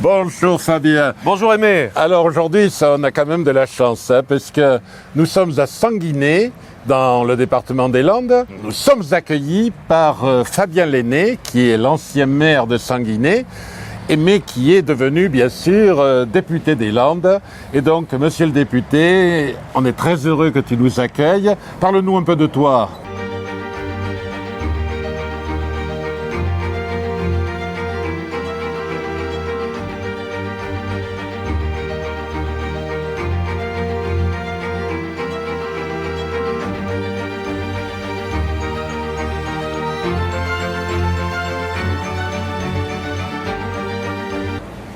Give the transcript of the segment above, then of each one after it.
Bonjour Fabien. Bonjour Aimé. Alors aujourd'hui, on a quand même de la chance, parce que nous sommes à Sanguinet, dans le département des Landes. Nous sommes accueillis par Fabien Lenné, qui est l'ancien maire de Sanguinet, mais qui est devenu bien sûr député des Landes. Et donc, monsieur le député, on est très heureux que tu nous accueilles. Parle-nous un peu de toi.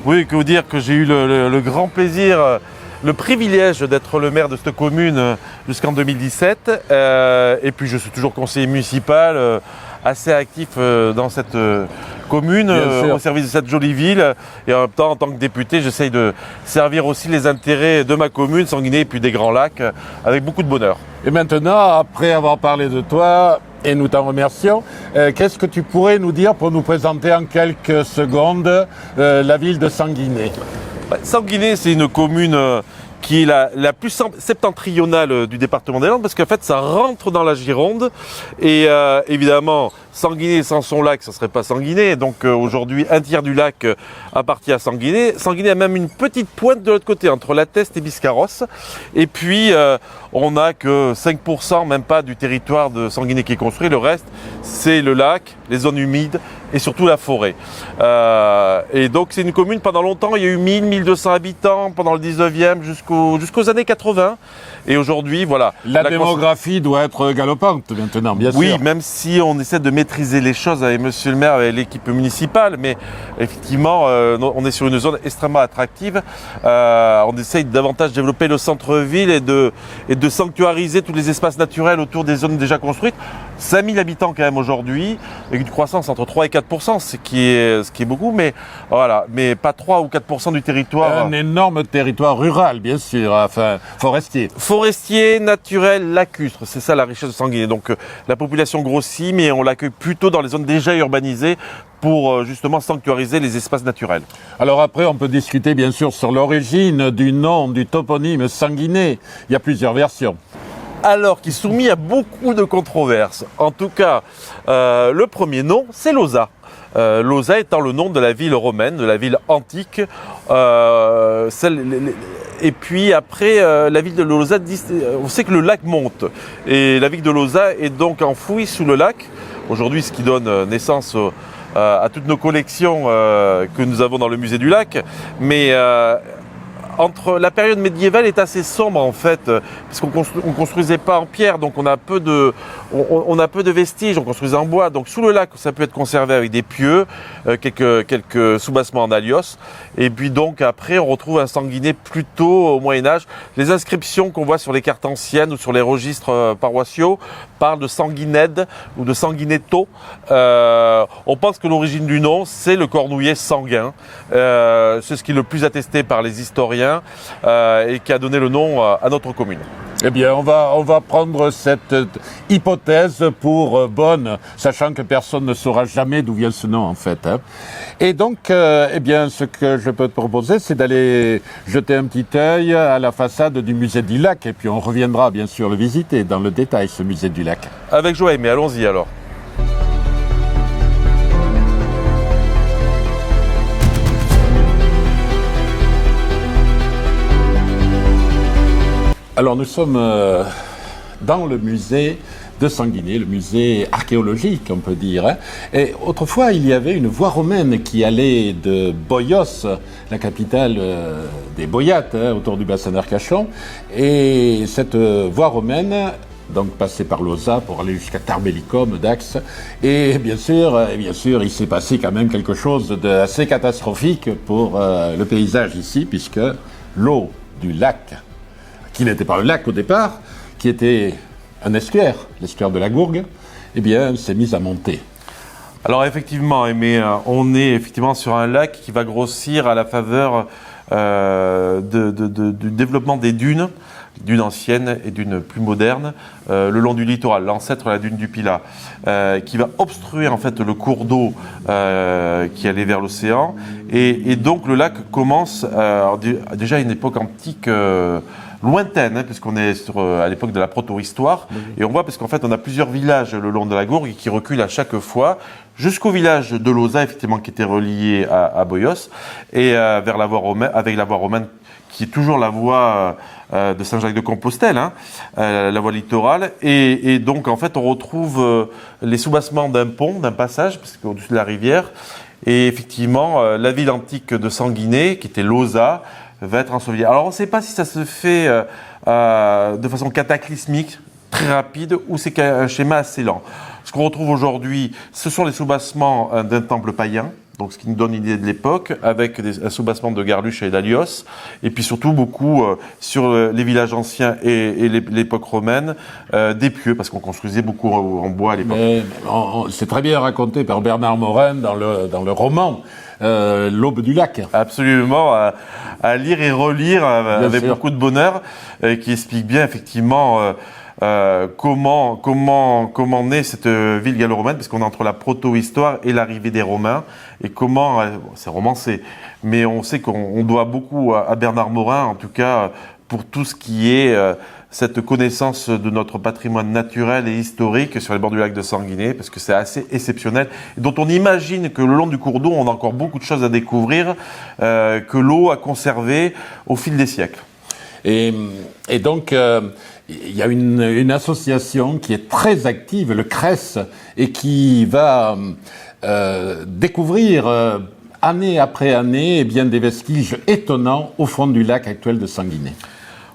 Oui, que vous dire que j'ai eu le grand plaisir, le privilège d'être le maire de cette commune jusqu'en 2017. Et puis je suis toujours conseiller municipal, assez actif dans cette commune, au service de cette jolie ville. Et en même temps, en tant que député, j'essaye de servir aussi les intérêts de ma commune, Sanguinet, et puis des Grands Lacs, avec beaucoup de bonheur. Et maintenant, après avoir parlé de toi, et nous t'en remercions, qu'est-ce que tu pourrais nous dire pour nous présenter en quelques secondes la ville de Sanguinet? Sanguinet, c'est une commune qui est la plus septentrionale du département des Landes, parce qu'en fait, ça rentre dans la Gironde. Et évidemment, Sanguinet sans son lac, ça ne serait pas Sanguinet. Donc aujourd'hui, un tiers du lac appartient à Sanguinet. Sanguinet a même une petite pointe de l'autre côté, entre La Teste et Biscarrosse. Et puis, on n'a que 5%, même pas, du territoire de Sanguinet qui est construit. Le reste, c'est le lac, les zones humides et surtout la forêt. Et donc, c'est une commune, pendant longtemps, il y a eu 1200 habitants pendant le 19e jusqu'aux années 80. Et aujourd'hui, voilà. La démographie doit être galopante maintenant, bien sûr. Oui, même si on essaie de maîtriser les choses avec monsieur le maire, avec l'équipe municipale, mais effectivement, on est sur une zone extrêmement attractive. On essaye davantage développer le centre-ville et de sanctuariser tous les espaces naturels autour des zones déjà construites. 5000 habitants quand même aujourd'hui, avec une croissance entre 3 et 4%, ce qui est beaucoup, mais voilà, mais pas 3 ou 4% du territoire. Un énorme territoire rural, bien sûr, enfin forestier. Forestier, naturel, lacustre, c'est ça la richesse de Sanguinet. Donc la population grossit, mais on l'accueille plutôt dans les zones déjà urbanisées pour justement sanctuariser les espaces naturels. Alors après, on peut discuter bien sûr sur l'origine du nom, du toponyme Sanguinet. Il y a plusieurs versions. Alors, qui est soumis à beaucoup de controverses. En tout cas, le premier nom, c'est Lausa. Lausa étant le nom de la ville romaine, de la ville antique. Et puis après, la ville de Lausa, on sait que le lac monte. Et la ville de Lausa est donc enfouie sous le lac. Aujourd'hui, ce qui donne naissance à toutes nos collections que nous avons dans le musée du lac. Mais la période médiévale est assez sombre en fait, parce qu'on construisait pas en pierre, donc on a peu de vestiges, on construisait en bois. Donc sous le lac, ça peut être conservé avec des pieux, quelques soubassements en alios. Et puis donc après, on retrouve un Sanguinet plutôt au Moyen-Âge. Les inscriptions qu'on voit sur les cartes anciennes ou sur les registres paroissiaux parlent de Sanguined ou de Sanguinetto. On pense que l'origine du nom, c'est le cornouiller sanguin. C'est ce qui est le plus attesté par les historiens. Et qui a donné le nom à notre commune. Eh bien, on va prendre cette hypothèse pour bonne, sachant que personne ne saura jamais d'où vient ce nom, en fait. Et donc, eh bien, ce que je peux te proposer, c'est d'aller jeter un petit œil à la façade du musée du lac, et puis on reviendra, bien sûr, le visiter dans le détail, ce musée du lac. Avec joie, mais allons-y alors. Alors nous sommes dans le musée de Sanguinet, le musée archéologique on peut dire. Et autrefois il y avait une voie romaine qui allait de Boyos, la capitale des Boyates, autour du bassin d'Arcachon. Et cette voie romaine donc passait par Lausa pour aller jusqu'à Tarbellicum, Dax. Et bien sûr, il s'est passé quand même quelque chose d'assez catastrophique pour le paysage ici, puisque l'eau du lac, qui n'était pas un lac au départ, qui était un estuaire, l'estuaire de la Gourgue, eh bien, s'est mise à monter. Alors effectivement, mais on est effectivement sur un lac qui va grossir à la faveur du développement des dunes. d'une ancienne et d'une plus moderne, le long du littoral, l'ancêtre de la dune du Pilat, qui va obstruer en fait le cours d'eau qui allait vers l'océan. Et donc le lac commence déjà à une époque antique lointaine, puisqu'on est à l'époque de la proto-histoire. Et on voit, parce qu'en fait, on a plusieurs villages le long de la Gourgue qui reculent à chaque fois, jusqu'au village de Lauza, effectivement, qui était relié à Boyos, et vers la voie romaine, avec la voie romaine, qui est toujours la voie de Saint-Jacques-de-Compostelle, la voie littorale. Et donc, en fait, on retrouve les soubassements d'un pont, d'un passage, parce qu'au-dessus de la rivière. Et effectivement, la ville antique de Sanguinet, qui était Lauza, va être ensevelie. Alors on ne sait pas si ça se fait de façon cataclysmique, très rapide, ou c'est un schéma assez lent. Ce qu'on retrouve aujourd'hui, ce sont les soubassements d'un temple païen, donc ce qui nous donne une idée de l'époque, avec un soubassement de Garluche et d'Alios, et puis surtout beaucoup sur les villages anciens et l'époque romaine, des pieux, parce qu'on construisait beaucoup en bois à l'époque. C'est très bien raconté par Bernard Morin dans le roman L'Aube du lac. Absolument, à lire et relire avec beaucoup de bonheur, qui explique bien effectivement comment naît cette ville gallo-romaine, parce qu'on est entre la proto-histoire et l'arrivée des Romains, et comment, c'est romancé, mais on sait qu'on doit beaucoup à Bernard Morin, en tout cas pour tout ce qui est cette connaissance de notre patrimoine naturel et historique sur les bords du lac de Sanguinet, parce que c'est assez exceptionnel, et dont on imagine que le long du cours d'eau, on a encore beaucoup de choses à découvrir, que l'eau a conservé au fil des siècles. Et donc, il y a une association qui est très active, le CRES, et qui va découvrir année après année des vestiges étonnants au fond du lac actuel de Sanguinet.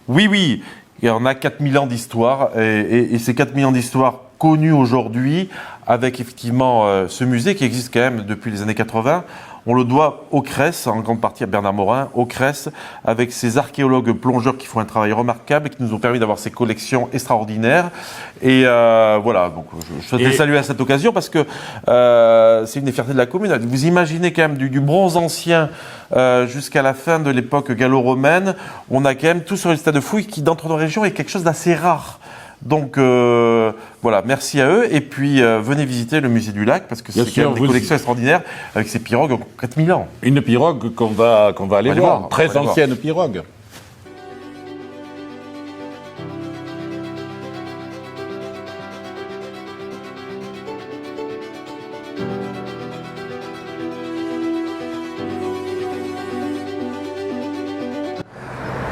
Oui, et on a 4000 ans d'histoire, et ces 4000 ans d'histoire connus aujourd'hui, avec effectivement ce musée qui existe quand même depuis les années 80, on le doit au CRES, en grande partie à Bernard Morin, au CRES, avec ces archéologues plongeurs qui font un travail remarquable et qui nous ont permis d'avoir ces collections extraordinaires. Et voilà, donc je souhaite les saluer à cette occasion, parce que c'est une des fiertés de la commune. Vous imaginez quand même du bronze ancien jusqu'à la fin de l'époque gallo-romaine, on a quand même tout sur les stades de fouilles qui, dans notre région, est quelque chose d'assez rare. Donc voilà, merci à eux, et puis venez visiter le musée du lac, parce que c'est quand même des collections extraordinaires avec ces pirogues 4000 ans. Une pirogue qu'on va aller voir, très ancienne pirogue.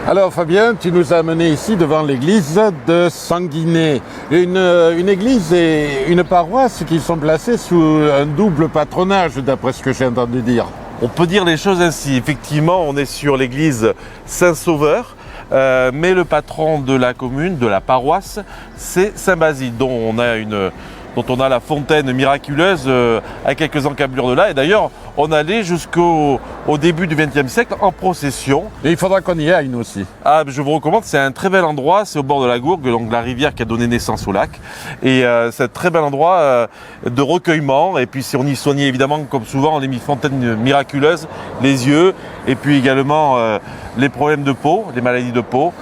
Alors Fabien, tu nous as amenés ici devant l'église de Sanguinet. Une église et une paroisse qui sont placées sous un double patronage, d'après ce que j'ai entendu dire. On peut dire les choses ainsi. Effectivement, on est sur l'église Saint-Sauveur, mais le patron de la commune, de la paroisse, c'est Saint-Basile, dont on a la fontaine miraculeuse à quelques encablures de là. Et d'ailleurs, on allait jusqu'au début du XXe siècle en procession. Et il faudra qu'on y aille, nous aussi. Ah, je vous recommande, c'est un très bel endroit, c'est au bord de la Gourgue, donc la rivière qui a donné naissance au lac. Et c'est un très bel endroit de recueillement. Et puis si on y soignait, évidemment, comme souvent, on a mis fontaine miraculeuse, les yeux, et puis également les problèmes de peau, les maladies de peau.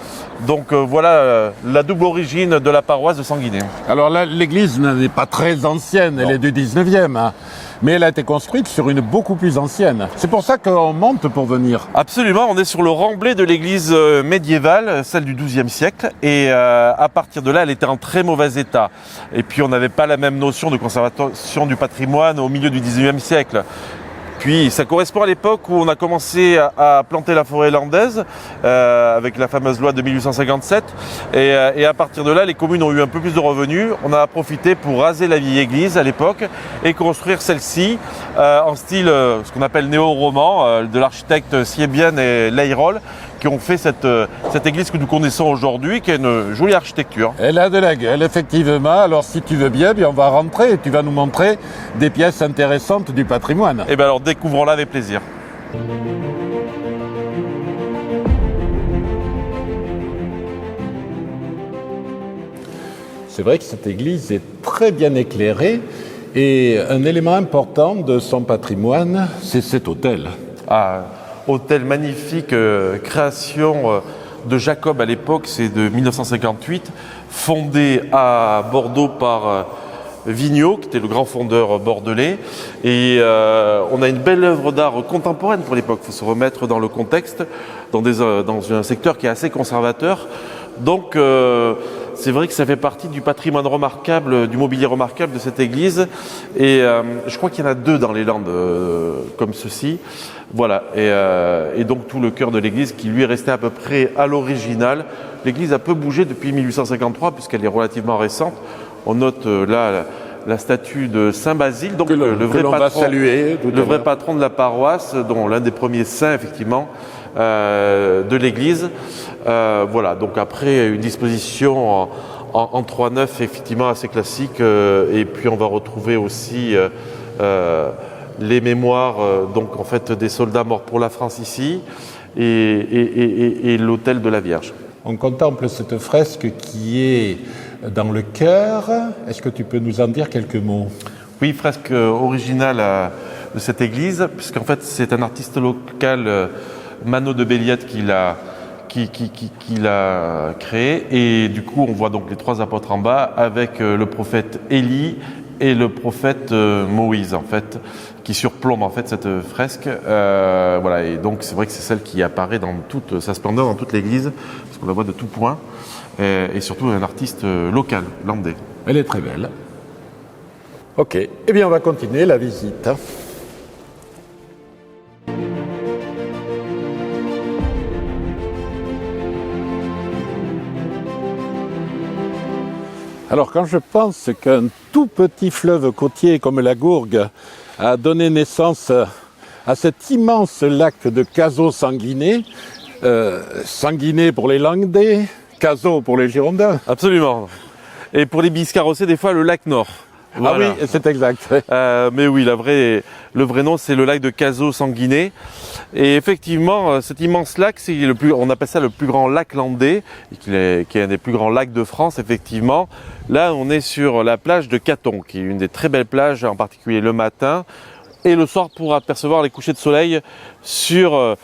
Donc voilà la double origine de la paroisse de Sanguinet. Alors là, l'église n'est pas très ancienne, elle est du 19e, mais elle a été construite sur une beaucoup plus ancienne. C'est pour ça qu'on monte pour venir. Absolument, on est sur le remblai de l'église médiévale, celle du XIIe siècle, et à partir de là, elle était en très mauvais état. Et puis on n'avait pas la même notion de conservation du patrimoine au milieu du XIXe siècle. Puis ça correspond à l'époque où on a commencé à planter la forêt landaise avec la fameuse loi de 1857, et à partir de là les communes ont eu un peu plus de revenus. On en a profité pour raser la vieille église à l'époque et construire celle-ci en style ce qu'on appelle néo-roman de l'architecte Siebien et Leyrol, qui ont fait cette église que nous connaissons aujourd'hui, qui a une jolie architecture. Elle a de la gueule, effectivement. Alors si tu veux bien, on va rentrer et tu vas nous montrer des pièces intéressantes du patrimoine. Et bien alors découvrons-la avec plaisir. C'est vrai que cette église est très bien éclairée, et un élément important de son patrimoine, c'est cet autel. Hôtel magnifique, création de Jacob à l'époque, c'est de 1958, fondé à Bordeaux par Vigneault, qui était le grand fondeur bordelais. Et on a une belle œuvre d'art contemporaine pour l'époque. Il faut se remettre dans le contexte, dans un secteur qui est assez conservateur. Donc c'est vrai que ça fait partie du patrimoine remarquable, du mobilier remarquable de cette église. Et je crois qu'il y en a 2 dans les Landes comme ceci. Voilà. Et donc tout le cœur de l'église qui lui est resté à peu près à l'original. L'église a peu bougé depuis 1853 puisqu'elle est relativement récente. On note là la statue de Saint Basile, donc le vrai patron de la paroisse, dont l'un des premiers saints effectivement de l'église. Voilà, donc après une disposition en 3/9 effectivement assez classique, et puis on va retrouver aussi les mémoires donc en fait des soldats morts pour la France ici et l'autel de la Vierge. On contemple cette fresque qui est dans le chœur. Est-ce que tu peux nous en dire quelques mots? Oui, fresque originale de cette église, puisqu'en fait c'est un artiste local, Mano de Béliette, qui l'a créé. Et du coup on voit donc les 3 apôtres en bas avec le prophète Élie et le prophète Moïse en fait, qui surplombe en fait cette fresque. Voilà, et donc c'est vrai que c'est celle qui apparaît dans toute sa splendeur dans toute l'église, parce qu'on la voit de tout point, et surtout un artiste local, landais. Elle est très belle. Ok, eh bien on va continuer la visite. Alors quand je pense qu'un tout petit fleuve côtier comme la Gourgue a donné naissance à cet immense lac de Cazaux-Sanguinet, Sanguinet pour les Landais, Cazaux pour les Girondins. Absolument. Et pour les Biscarrossais, des fois le lac Nord. Voilà. Ah oui, c'est exact. Mais oui, le vrai nom, c'est le lac de Cazaux-Sanguinet. Et effectivement, cet immense lac, on appelle ça le plus grand lac landais, qui est un des plus grands lacs de France, effectivement. Là, on est sur la plage de Caton, qui est une des très belles plages, en particulier le matin et le soir, pour apercevoir les couchers de soleil sur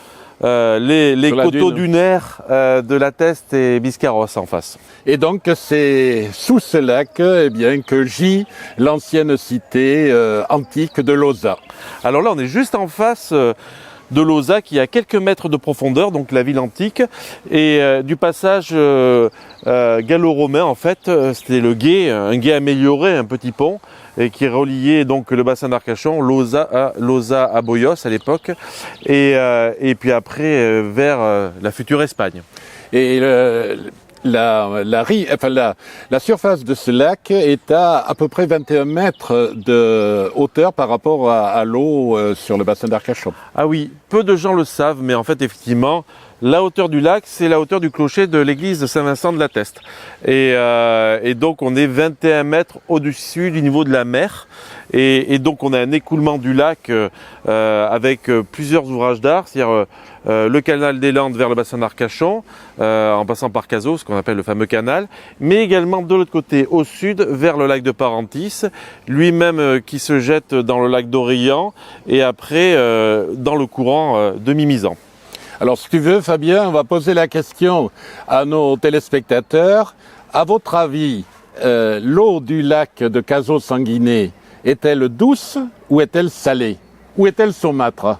les coteaux dunaires de la Teste et Biscarrosse en face. Et donc c'est sous ce lac que gît l'ancienne cité antique de Lauzat. Alors là on est juste en face de Lauzat, qui a quelques mètres de profondeur, donc la ville antique, et du passage gallo-romain en fait, c'était le gué, un gué amélioré, un petit pont, et qui reliait donc le bassin d'Arcachon, Lauzat à Boyos à l'époque, et puis après vers la future Espagne. Et la surface de ce lac est à peu près 21 mètres de hauteur par rapport à l'eau sur le bassin d'Arcachon. Ah oui, peu de gens le savent, mais en fait effectivement, la hauteur du lac, c'est la hauteur du clocher de l'église de Saint-Vincent de la Teste. Et donc on est 21 mètres au-dessus du niveau de la mer. Et donc on a un écoulement du lac avec plusieurs ouvrages d'art, c'est-à-dire le canal des Landes vers le bassin d'Arcachon, en passant par Cazaux, ce qu'on appelle le fameux canal, mais également de l'autre côté, au sud, vers le lac de Parentis, lui-même qui se jette dans le lac d'Orient, et après dans le courant de Mimizan. Alors si tu veux, Fabien, on va poser la question à nos téléspectateurs. À votre avis, l'eau du lac de Cazaux-Sanguinet est-elle douce ou est-elle salée? Ou est-elle saumâtre?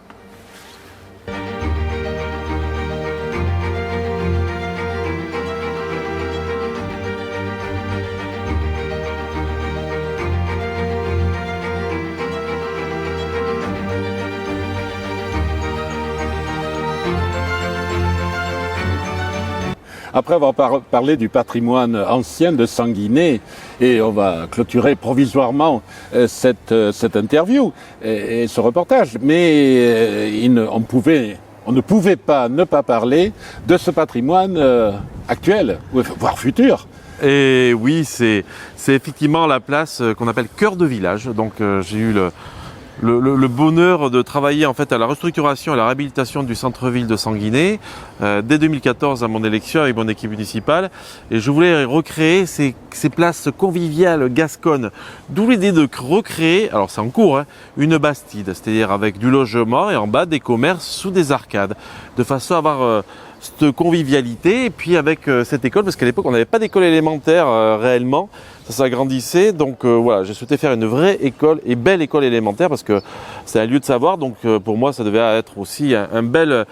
Après avoir parlé du patrimoine ancien de Sanguinet, et on va clôturer provisoirement cette interview et ce reportage, mais on ne pouvait pas ne pas parler de ce patrimoine actuel, voire futur. Et oui, c'est effectivement la place qu'on appelle cœur de village. Donc j'ai eu le bonheur de travailler en fait à la restructuration et à la réhabilitation du centre-ville de Sanguinet dès 2014 à mon élection avec mon équipe municipale, et je voulais recréer ces places conviviales gasconnes, d'où l'idée de recréer, alors c'est en cours, une bastide, c'est-à-dire avec du logement et en bas des commerces sous des arcades, de façon à avoir cette convivialité. Et puis avec cette école, parce qu'à l'époque, on n'avait pas d'école élémentaire réellement, ça s'agrandissait. Donc voilà, j'ai souhaité faire une vraie école et belle école élémentaire parce que c'est un lieu de savoir. Donc pour moi, ça devait être aussi une belle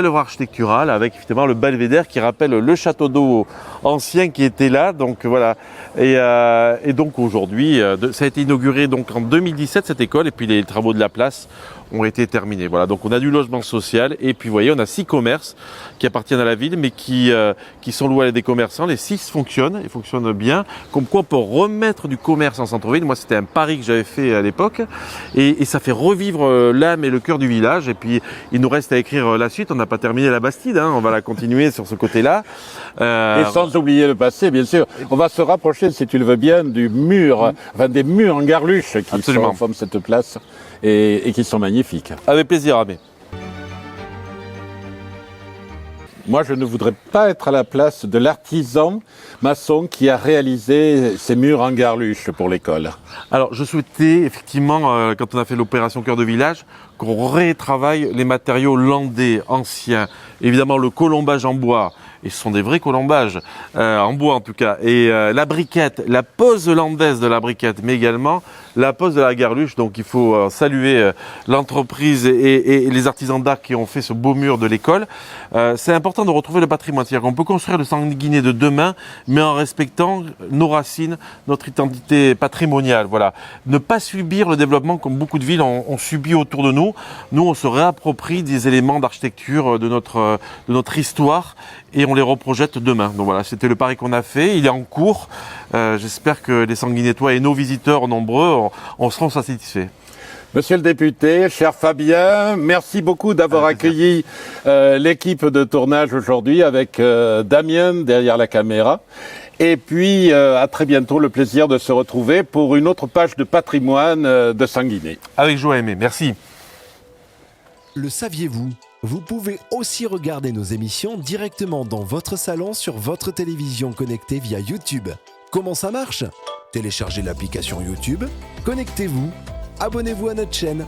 œuvre architecturale avec effectivement le belvédère qui rappelle le château d'eau ancien qui était là. Donc voilà. Et donc aujourd'hui, ça a été inauguré donc en 2017 cette école et puis les travaux de la place ont été terminés. Voilà, donc on a du logement social et puis vous voyez, on a 6 commerces qui appartiennent à la ville mais qui sont loués à des commerçants. Les 6 fonctionnent et fonctionnent bien. Comme quoi pour remettre du commerce en centre-ville, moi c'était un pari que j'avais fait à l'époque et ça fait revivre l'âme et le cœur du village. Et puis il nous reste à écrire la suite. On n'a pas terminé la Bastide, hein. On va la continuer sur ce côté-là. Et sans oublier le passé, bien sûr. On va se rapprocher, si tu le veux bien, du mur, enfin des murs en garluche qui forment cette place et qui sont magnifiques. Avec plaisir, Aimé. Moi, je ne voudrais pas être à la place de l'artisan maçon qui a réalisé ces murs en garluche pour l'école. Alors, je souhaitais effectivement, quand on a fait l'opération Cœur de Village, qu'on retravaille les matériaux landais anciens. Évidemment, le colombage en bois, et ce sont des vrais colombages, en bois en tout cas, et la briquette, la pose landaise de la briquette, mais également la pose de la garluche. Donc il faut saluer l'entreprise et les artisans d'art qui ont fait ce beau mur de l'école. C'est important de retrouver le patrimoine, c'est-à-dire qu'on peut construire le Sanguinet de demain, mais en respectant nos racines, notre identité patrimoniale. Voilà. Ne pas subir le développement comme beaucoup de villes ont subi autour de nous. Nous, on se réapproprie des éléments d'architecture de notre histoire et on les reprojette demain. Donc voilà, c'était le pari qu'on a fait. Il est en cours. J'espère que les Sanguinetois et nos visiteurs nombreux en seront satisfaits. Monsieur le député, cher Fabien, merci beaucoup d'avoir accueilli l'équipe de tournage aujourd'hui avec Damien derrière la caméra. Et puis, à très bientôt, le plaisir de se retrouver pour une autre page de patrimoine de Sanguinet. Avec joie, Aimé. Merci. Le saviez-vous ? Vous pouvez aussi regarder nos émissions directement dans votre salon sur votre télévision connectée via YouTube. Comment ça marche ? Téléchargez l'application YouTube, connectez-vous, abonnez-vous à notre chaîne.